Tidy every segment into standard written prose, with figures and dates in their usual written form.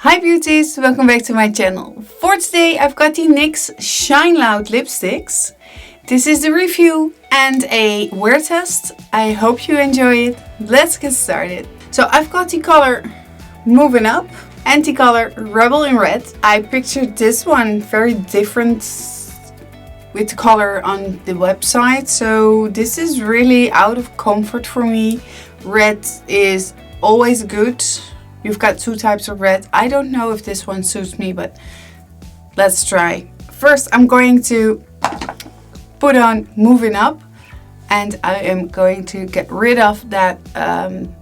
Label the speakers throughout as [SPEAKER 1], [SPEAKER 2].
[SPEAKER 1] Hi beauties, welcome back to my channel. For today I've got the NYX Shine Loud lipsticks. This is the review and a wear test. I hope you enjoy it. Let's get started. So I've got the color Moving Up and the color Rebel in Red. I pictured this one very different with the color on the website. So this is really out of comfort for me. Red is always good. You've got two types of red. I don't know if this one suits me, but let's try. First, I'm going to put on Moving Up, and I am going to get rid of that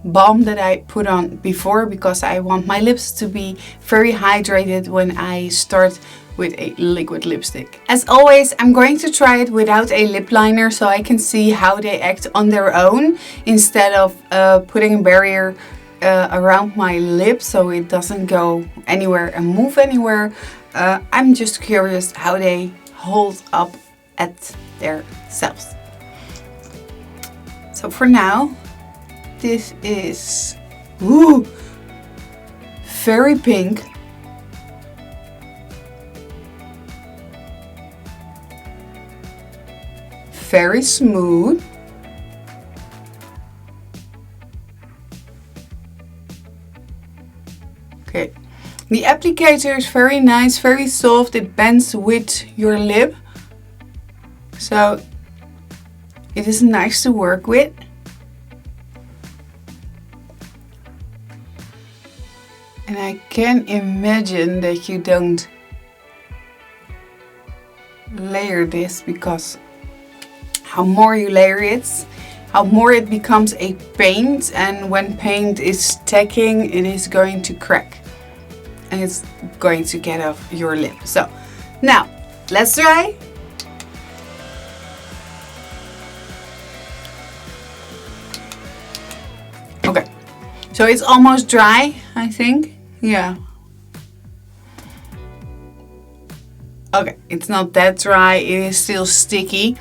[SPEAKER 1] balm that I put on before because I want my lips to be very hydrated when I start with a liquid lipstick. As always, I'm going to try it without a lip liner so I can see how they act on their own instead of putting a barrier around my lips so it doesn't go anywhere and move anywhere. I'm just curious how they hold up at their selves. So for now, this is very pink. Very smooth. Okay. The applicator is very nice, very soft. It bends with your lip. So it is nice to work with. And I can imagine that you don't layer this because how more you layer it, how more it becomes a paint, and when paint is stacking, it is going to crack and it's going to get off your lip. So now let's try. Okay, so it's almost dry, I think. Yeah. Okay, it's not that dry, it is still sticky.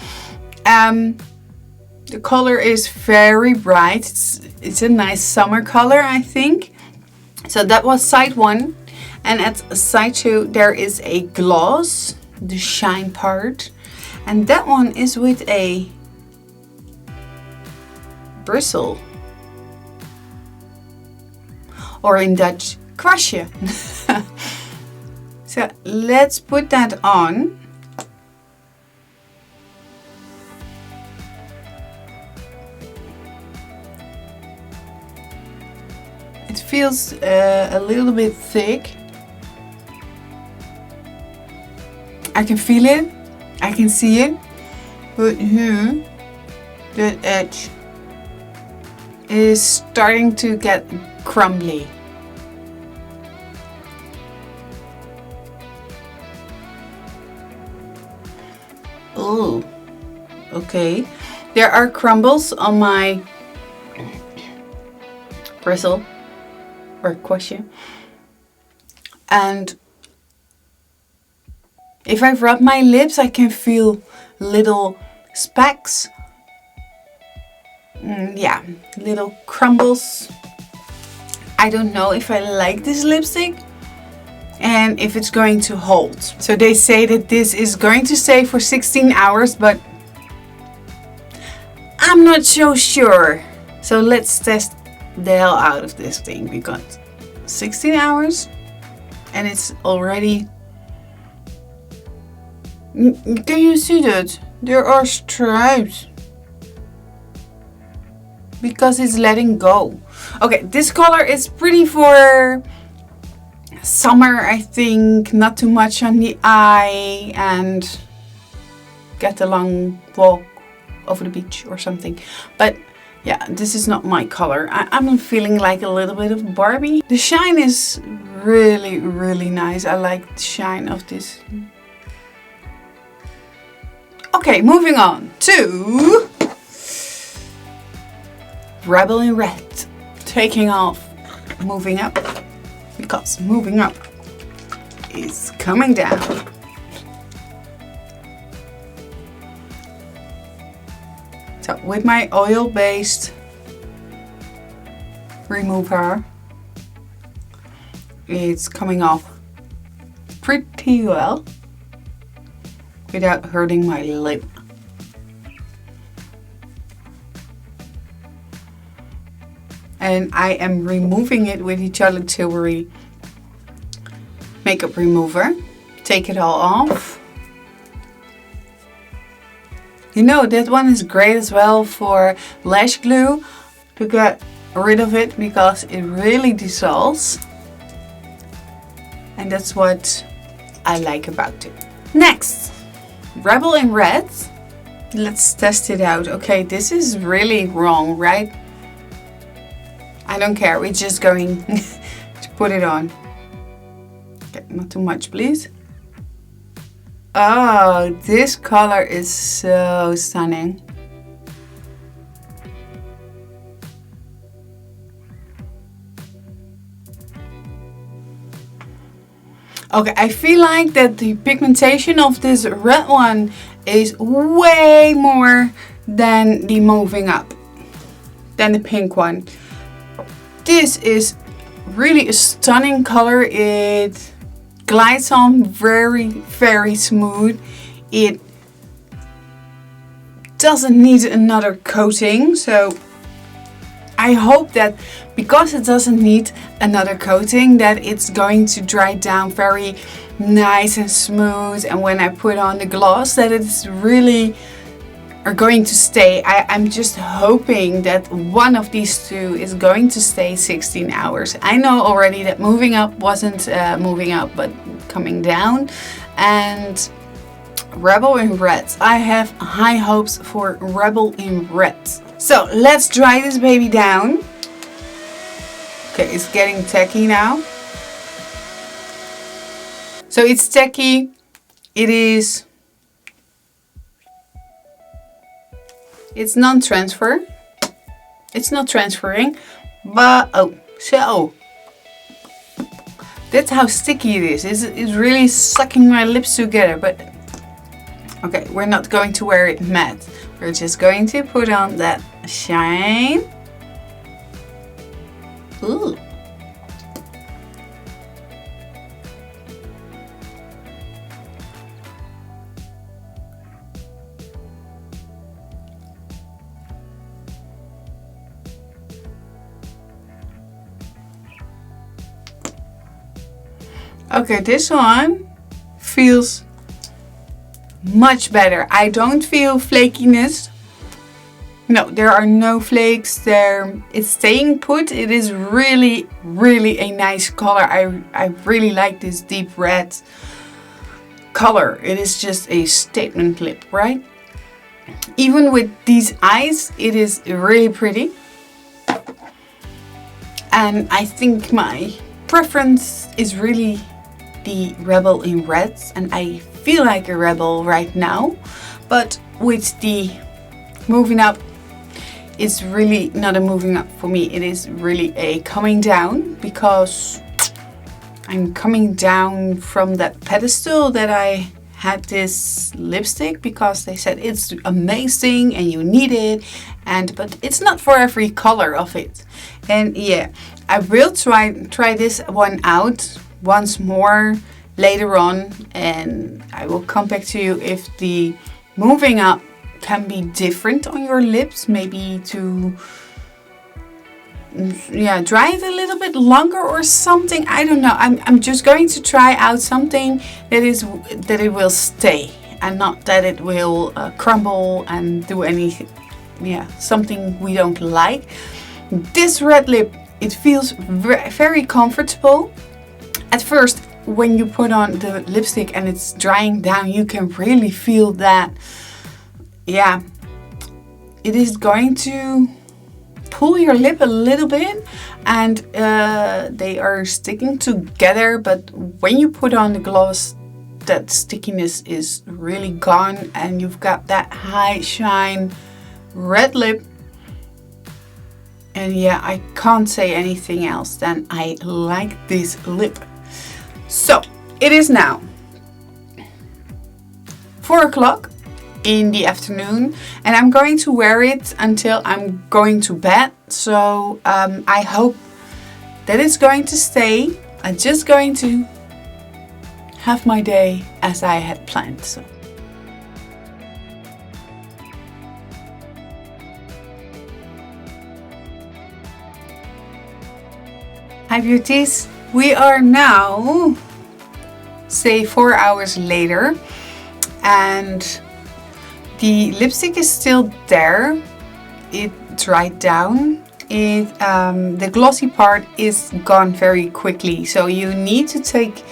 [SPEAKER 1] The color is very bright. It's a nice summer color, I think. So that was side 1. And at side 2 there is a gloss, the shine part. And that one is with a bristle. Or in Dutch, kwastje. So let's put that on. It feels a little bit thick. I can feel it, I can see it, but here, the edge is starting to get crumbly. Oh, okay. There are crumbles on my bristle or kwastje, and if I rub my lips, I can feel little specks. Yeah, little crumbles. I don't know if I like this lipstick and if it's going to hold. So they say that this is going to stay for 16 hours, but I'm not so sure. So let's test the hell out of this thing because 16 hours and it's already... Can you see that? There are stripes. Because it's letting go. Okay, this color is pretty for summer, I think. Not too much on the eye and get a long walk over the beach or something. But yeah, this is not my color. I'm feeling like a little bit of Barbie. The shine is really, really nice. I like the shine of this. Okay, moving on to Rebel in Red. Taking off Moving Up because Moving Up is coming down. So with my oil-based remover, it's coming off pretty well without hurting my lip. And I am removing it with the Charlotte Tilbury makeup remover. Take it all off. You know, that one is great as well for lash glue, to get rid of it because it really dissolves. And that's what I like about it. Next, Rebel in Red. Let's test it out. Okay, this is really wrong, right? I don't care, we're just going to put it on. Okay, not too much, please. Oh, this color is so stunning. Okay, I feel like that the pigmentation of this red one is way more than the moving up, than the pink one. This is really a stunning color. It glides on very, very smooth. It doesn't need another coating, so I hope that because it doesn't need another coating, that it's going to dry down very nice and smooth, and when I put on the gloss that it's really are going to stay. I'm just hoping that one of these two is going to stay 16 hours. I know already that moving up wasn't moving up but coming down. And Rebel in Red. I have high hopes for Rebel in Red. So let's dry this baby down. Okay, it's getting tacky now. So it's tacky. It's non-transfer. It's not transferring, but oh, so that's how sticky it is. It's really sucking my lips together, but okay, we're not going to wear it matte. We're just going to put on that shine. Ooh. Okay, this one feels much better. I don't feel flakiness. No, there are no flakes there. It's staying put. It is really, really a nice color. I really like this deep red color. It is just a statement lip, right? Even with these eyes, it is really pretty. And I think my preference is really the Rebel in Red, and I feel like a rebel right now, but with the moving up, it's really not a moving up for me. It is really a coming down, because I'm coming down from that pedestal that I had this lipstick, because they said it's amazing and you need it, but it's not for every color of it. And yeah, I will try this one out once more later on, and I will come back to you if the moving up can be different on your lips, maybe to dry it a little bit longer or something. I don't know. I'm just going to try out something that it will stay and not that it will crumble and do anything. Yeah, something we don't like. This red lip, it feels very comfortable. At first, when you put on the lipstick and it's drying down, you can really feel that, yeah, it is going to pull your lip a little bit, and they are sticking together. But when you put on the gloss, that stickiness is really gone, and you've got that high shine red lip. And yeah, I can't say anything else than I like this lip. So it is now 4 o'clock in the afternoon, and I'm going to wear it until I'm going to bed. So I hope that it's going to stay I'm just going to have my day as I had planned. So. Hi beauties, we are now, say 4 hours later, and the lipstick is still there. It dried down. The glossy part is gone very quickly, so you need to take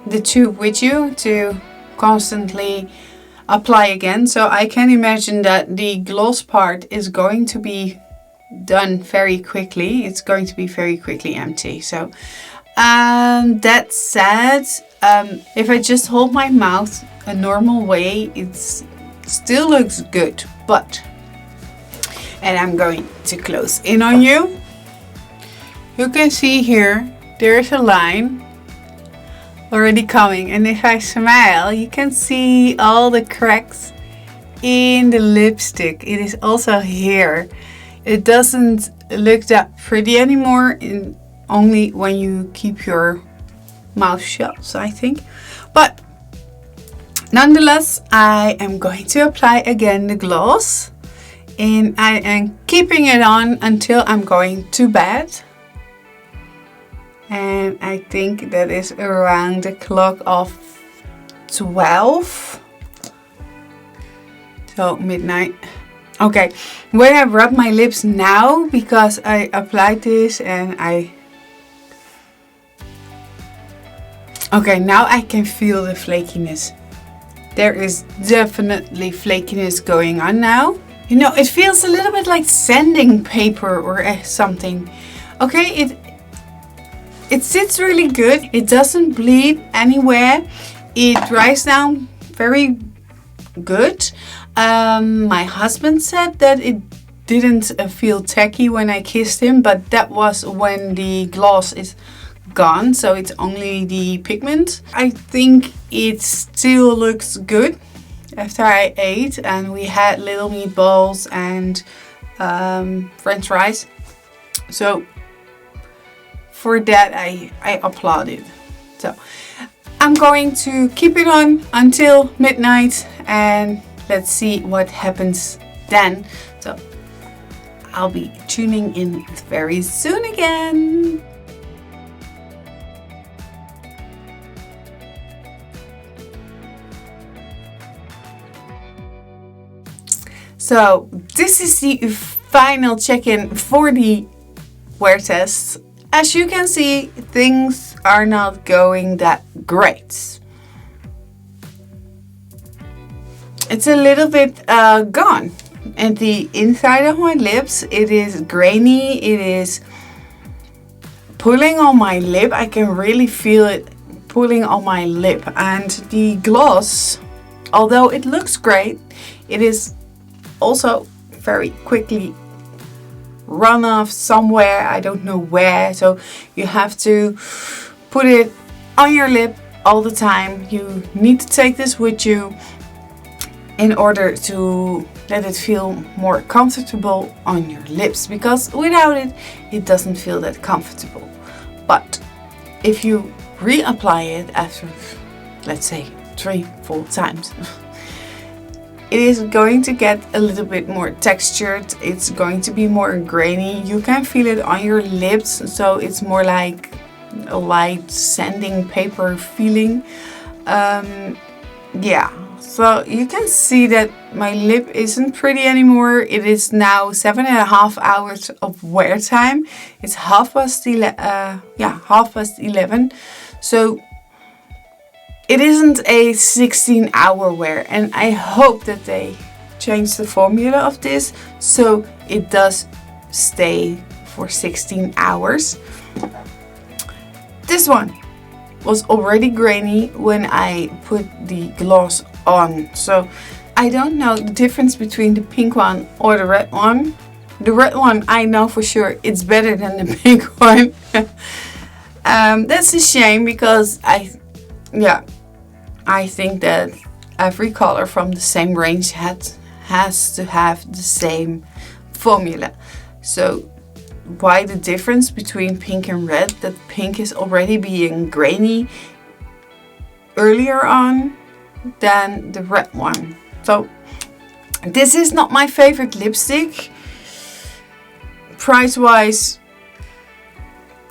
[SPEAKER 1] the tube with you to constantly apply again. So I can imagine that the gloss part is going to be done very quickly. It's going to be very quickly empty. So that said, if I just hold my mouth a normal way, it still looks good. And I'm going to close in on you. You can see here there's a line already coming, and if I smile you can see all the cracks in the lipstick. It is also here. It doesn't look that pretty anymore, only when you keep your mouth shut, I think. But nonetheless, I am going to apply again the gloss, and I am keeping it on until I'm going to bed. And I think that is around the clock of 12. So midnight. Okay, when I rub my lips now, because I applied this and okay, now I can feel the flakiness. There is definitely flakiness going on now. You know, it feels a little bit like sanding paper or something. Okay, it sits really good. It doesn't bleed anywhere. It dries down very good. My husband said that it didn't feel tacky when I kissed him, but that was when the gloss is gone, so it's only the pigment. I think it still looks good after I ate, and we had little meatballs and french fries, so for that I applaud it. So I'm going to keep it on until midnight, and let's see what happens then. So I'll be tuning in very soon again. So this is the final check-in for the wear test. As you can see, things are not going that great. It's a little bit gone. At the inside of my lips, it is grainy. It is pulling on my lip. I can really feel it pulling on my lip. And the gloss, although it looks great, it is also very quickly run off somewhere. I don't know where. So you have to put it on your lip all the time. You need to take this with you in order to let it feel more comfortable on your lips, because without it, it doesn't feel that comfortable. But if you reapply it after, let's say, 3-4 times, it is going to get a little bit more textured. It's going to be more grainy. You can feel it on your lips, so it's more like a light sanding paper feeling. Yeah, so you can see that my lip isn't pretty anymore. It is now 7.5 hours of wear time. It's 11:30. So it isn't a 16-hour wear, and I hope that they change the formula of this so it does stay for 16 hours. This one was already grainy when I put the gloss on, so I don't know the difference between the pink one or the red one. The red one, I know for sure it's better than the pink one. That's a shame, because I think that every color from the same range has to have the same formula. So why the difference between pink and red, that pink is already being grainy earlier on than the red one. So this is not my favorite lipstick. Price wise,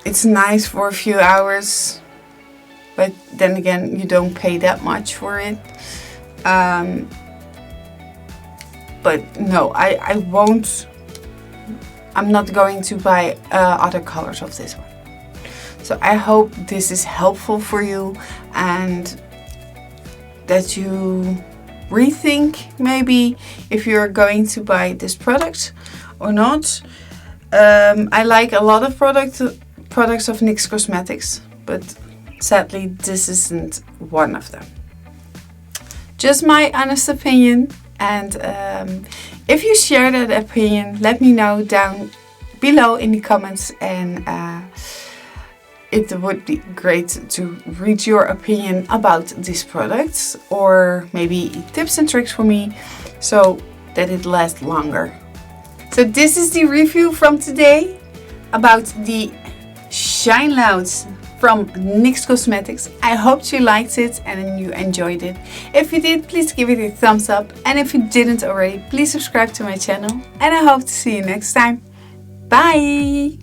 [SPEAKER 1] it's nice for a few hours, but then again, you don't pay that much for it. But no, I won't. I'm not going to buy other colors of this one. So I hope this is helpful for you and that you rethink maybe if you're going to buy this product or not. I like a lot of products of NYX Cosmetics, but sadly this isn't one of them. Just my honest opinion, and if you share that opinion, let me know down below in the comments, and it would be great to read your opinion about these products, or maybe tips and tricks for me so that it lasts longer. So this is the review from today about the Shine Louds from NYX Cosmetics. I hope you liked it and you enjoyed it. If you did, please give it a thumbs up, and if you didn't already, please subscribe to my channel, and I hope to see you next time. Bye!